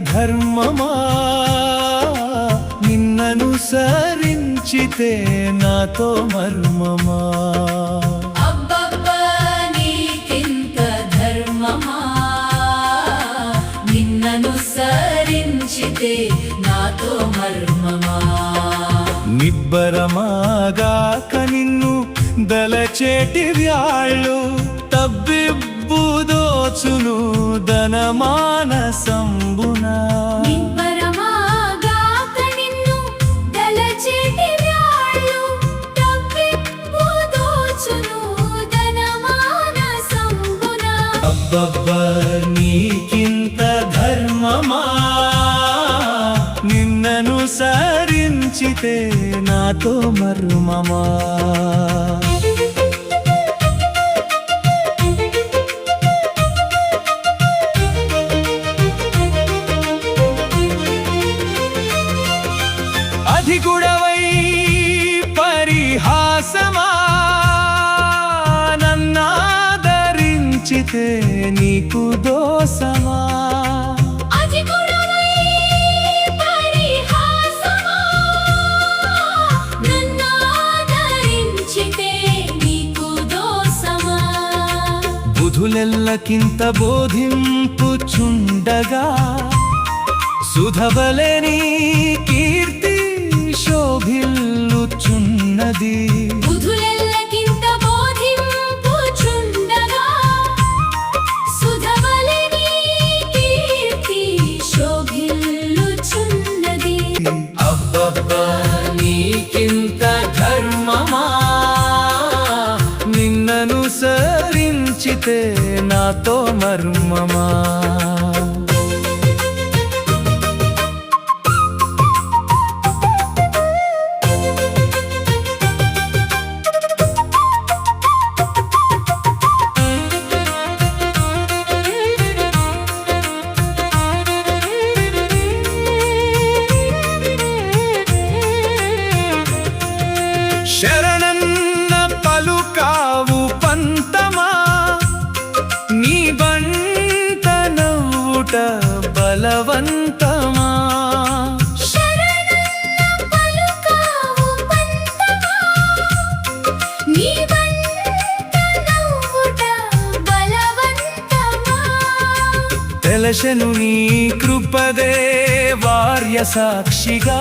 ధర్మమా నిన్ననుసరించితే నాతో మర్మమా అబ్బబ్బా నీకింత ధర్మమా నిన్ననుసరించితే నాతో మర్మమా నిబ్బరమాగాక నిన్ను దలచేటి వ్యాళ్ళు తబ్బిబ్బుదోచును ధనమానసంబునా నిబ్బరమాగాక నిన్ను దలచేటి వ్యాళ్ళు తబ్బిబ్బుదోచును ధనమానసంబునా అబ్బబ్బా నీకింత ధర్మమా నిన్ననుసరించితే నాతో మర్మమా అధిగుడవై పరిహాసమా నన్నాదరించితే నీకు దోసమా అధిగుడవై పరిహాసమా నన్నాదరించితే నీకు దోసమా బుధులెల్లకింత బోధింపుచుండగా సుధవలెని కీర్తి శోభిల్లుచున్నది బుధులెల్లకింత బోధింపుచుండగా సుధవలెని కీర్తి శోభిల్లుచున్నది అబ్బబ్బా నీకింత ధర్మమా నిన్ననుసరించితే నాతో మర్మమా శరణన్న పలుకావు పంతమా నీ బంట నవ్వుట బలవంతమా శరణన్న పలుకావు పంతమా నీ బంట నవ్వుట బలవంతమా తెలశను నీ కృపదే వార్య సాక్షిగా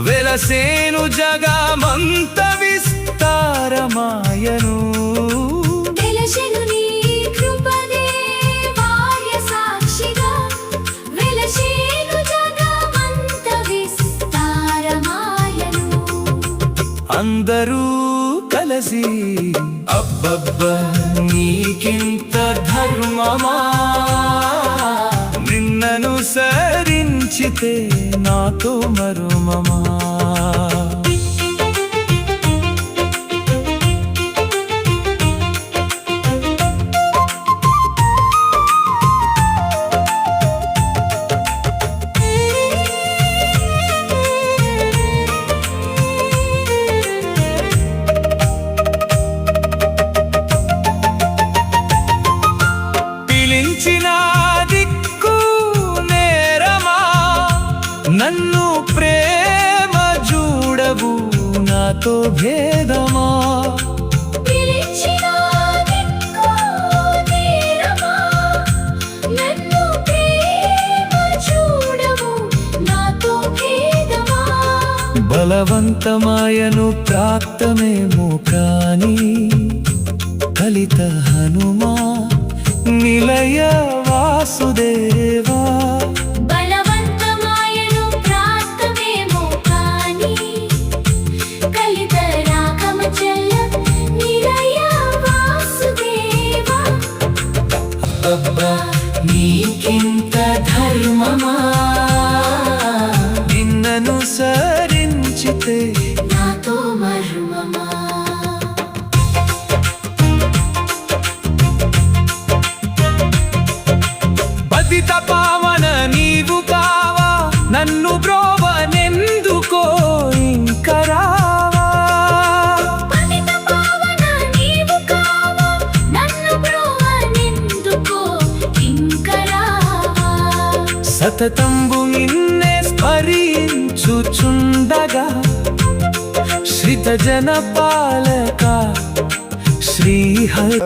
వెలసేను జగమంత విస్తారమాయను వెలసెను నీ కృపదే వార్య సాక్షిగా వెలసేను జగమంత విస్తారమాయను అందరూ కలసి అబ్బబ్బా నీకింత ధర్మమా నిన్ననుసరించితే నాతో మర్మమా నన్ను ప్రేమ చూడవు నాతో భేదమా పిలిచిన దిక్కు తీరమా నన్ను ప్రేమ చూడవు నాతో భేదమా బలవంతమాయను ప్రాప్తమేమో కాని కలిత హనుమా నిలయ వాసుదేవా కలిత రాకమ చల్ల నిలయ వాసుదేవా అబ్బబ్బా నీకింత ధర్మమా నిన్ననుసరించితే నాతో మర్మమా పతిత పావన నీవు కావా నన్ను బ్రోవనెందుకో ఇంకరావా పతిత పావన నీవు కావా నన్ను బ్రోవనెందుకో ఇంకరావా సతతంబు నిన్నే స్మరించుచుండగా శ్రిత జన పాలక శ్రీహరి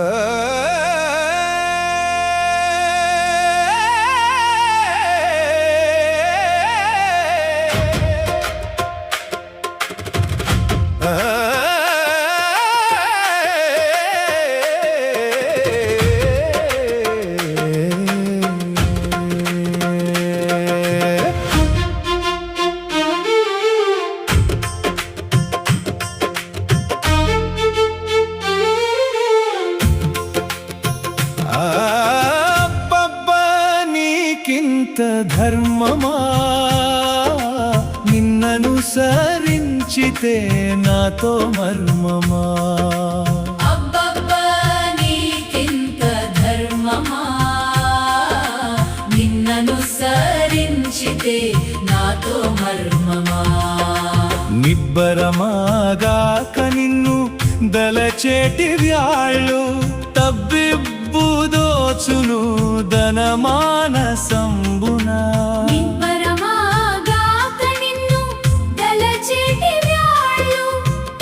నీకింత ధర్మమా నిన్ననుసరించితే నాతో మర్మమా అబ్బబ్బా నీకింత ధర్మమా నిన్ననుసరించితే నాతో మర్మమా నిబ్బరమాగాక నిన్ను దలచేటి వ్యాళ్ళు తబ్బిబ్బు దోచును ధనమానసంబునా నిబ్బరమాగాక నిన్ను దలచేటి వ్యాళ్ళు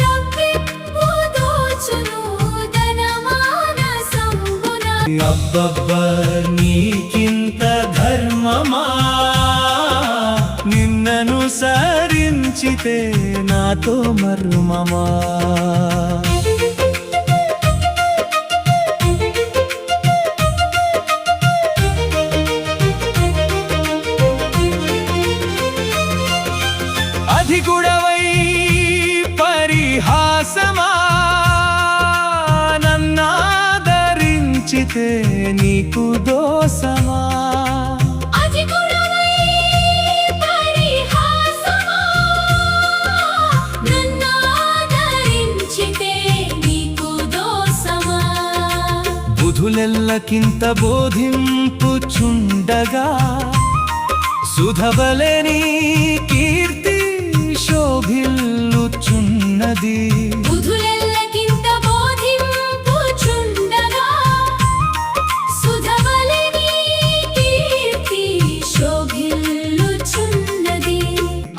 తప్పిప్పు దోచును ధనమానసంబున అబ్బబ్బా నీకింత ధర్మమా నిన్ననుసరించితే నాతో మర్మమా అధిగుడవై పరిహాసమా నన్నాదరించితే నీకు దోసమా అధికుడవై పరిహాసమా నన్నాదరించితే నీకు దోసమా బుధులెల్లకింత బోధింపుచుండగా సుధబలని కీర్తి శోభిల్లుచున్నది బుధులెల్లకింత బోధింపుచుండగా సుధవలని కీర్తి శోభిల్లుచున్నది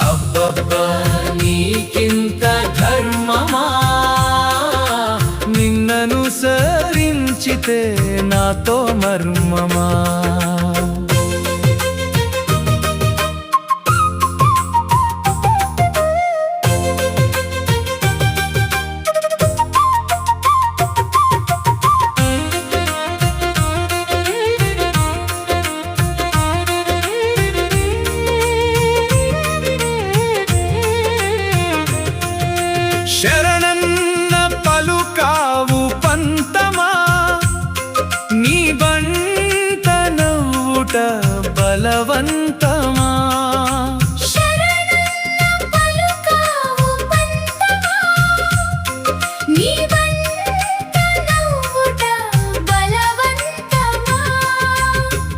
అబ్బబ్బా నీకింత ధర్మమా నిన్ననుసరించితే నాతో మర్మమా శరణన్న పలుకావు పంతమా నీ బంట నవ్వుట బలవంతమా శరణన్న పలుకావు పంతమా నీ బంట నవ్వుట బలవంతమా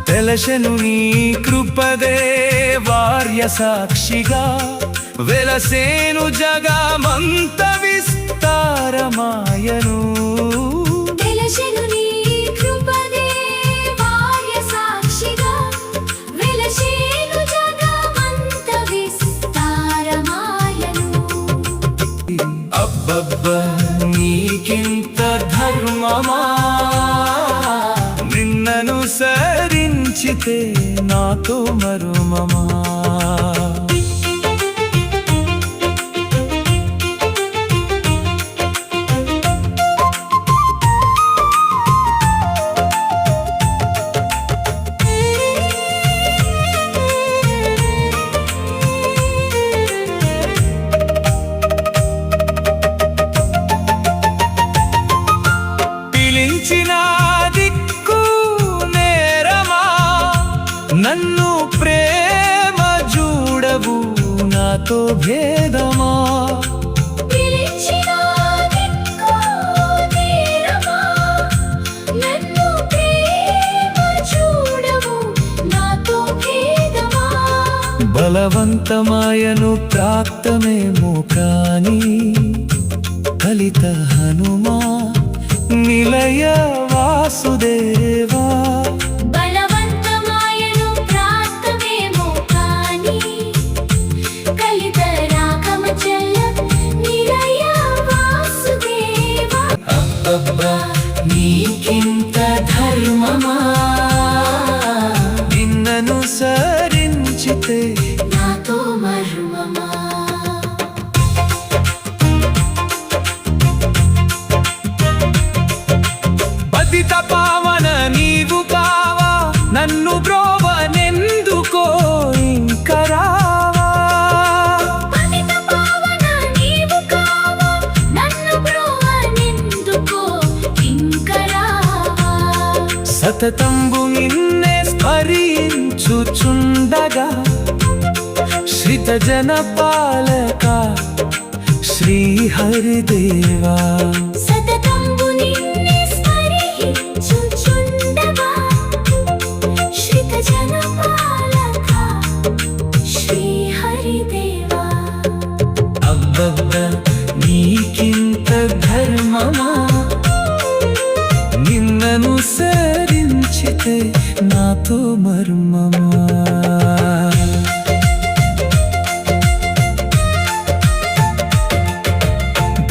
తెలశను నీ కృపదే వార్య సాక్షిగా వెలసేను జగమంత విస్తారమాయను వెలసెను నీ కృపదే వార్య సాక్షిగా వెలసేను జగమంత విస్తారమాయను అబ్బబ్బా నీకింత ధర్మమా నిన్ననుసరించితే నాతో మరుమమా పిలిచిన దిక్కు నే భేదమా పిలిచినా దిక్కో తీరమా నన్ను ప్రేమ చూడవు నాతో భేదమా బలవంతమాయను ప్రాప్తమేమో కాని కలిత హనుమా నిలయ వాసుదేవా బలవంతమాయను ప్రాప్తమేమో కాని కలిత రాఘవ చల్ల నిలయ వాసుదేవా అబ్బబ్బా నీకింత ధర్మమా నిన్నను సరించితే నాతో మర్మమా పతిత పావన నీవు కావా నన్ను బ్రోవనెందుకో ఇంకరావా పతిత పావన నీవు కావా నన్ను బ్రోవనెందుకో ఇంకరావా సతతంబు నిన్నే స్మరించుచుండగా శ్రిత జన పాలక శ్రీహరిదేవా సతతంబు నిన్నే స్మరించుచుండగా శ్రిత జన పాలక శ్రీహరిదేవా అబ్బబ్బ నీకింత ధర్మమా నిన్నను సరించితే నాతో మర్మమా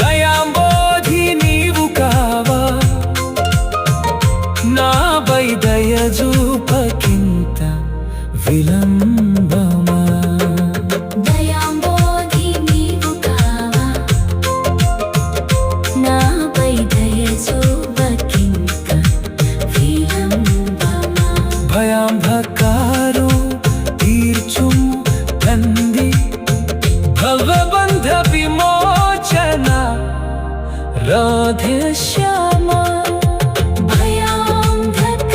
దయాంబోధి నీవు కావా నాపై దయ చూపకింత విలంబమా దయాంబోధి నీవు కావా నాపై దయ చూపకింక విలంబమా భయాంభకారు తీర్చుము తంది భవబంధ విమోచన రాధే శ్యామ భయాంధకారము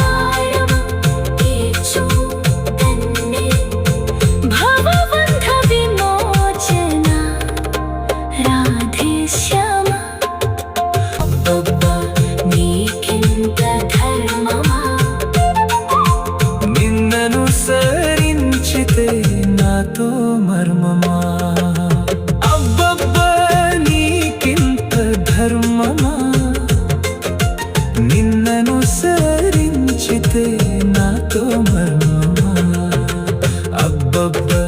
తీర్చు తన్నే భవబంధ విమోచన రాధే శ్యామ అబ్బబ్బా నీకింత ధర్మమా నిన్నను సరించితే నాతో మర్మమా అబ్బబ్బా నీకింత ధర్మమా నిన్నను సరించితే నాతో మర్మమా అబ్బబ్బా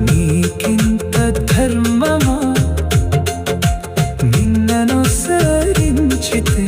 నీకింత ధర్మమా నిన్నను సరించితే